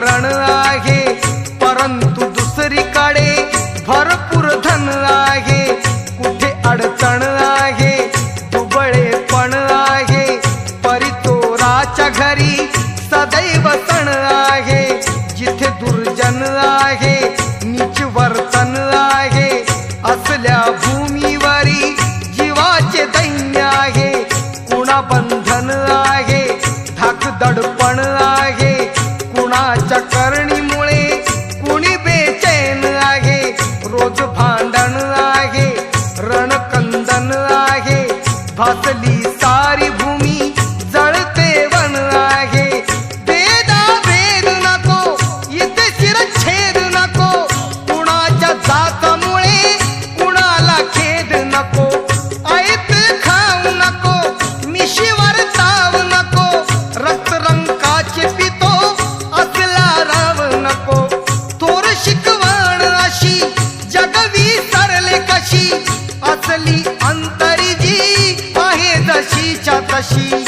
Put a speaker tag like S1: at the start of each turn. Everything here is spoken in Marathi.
S1: मरण आहे, परंतु दुसरीकडे भरपूर धन आहे. कुठे अडचण आहे, दुबळेपण आहे, परिचोराच्या घरी सदैव सण आहे. जिथे दुर्जन आहे, नीच वर्तन आहे, असल्या भूमीवरी जीवाचे दैन्य आहे. कुणा बंधन आहे, धाक दडपण आहे, कुणाच्या करणीमुळे कुणी बेचैन आहे. रोज भांडण आहे, रणकंदन आहे, भासली सारी भूमी जळते वन आहे. भेदा भेद नको, इथे शिरच्छेद नको, कुणाच्या जातामुळे कुणाला खेद नको. ऐत खाऊ नको, मिशीवर ताव नको, रक्तरंकाचे पितो असला राव नको. थोर शिकवण अशी जगवी सरले कशी, असली अंतरी जी आहे जशीच्या तशी.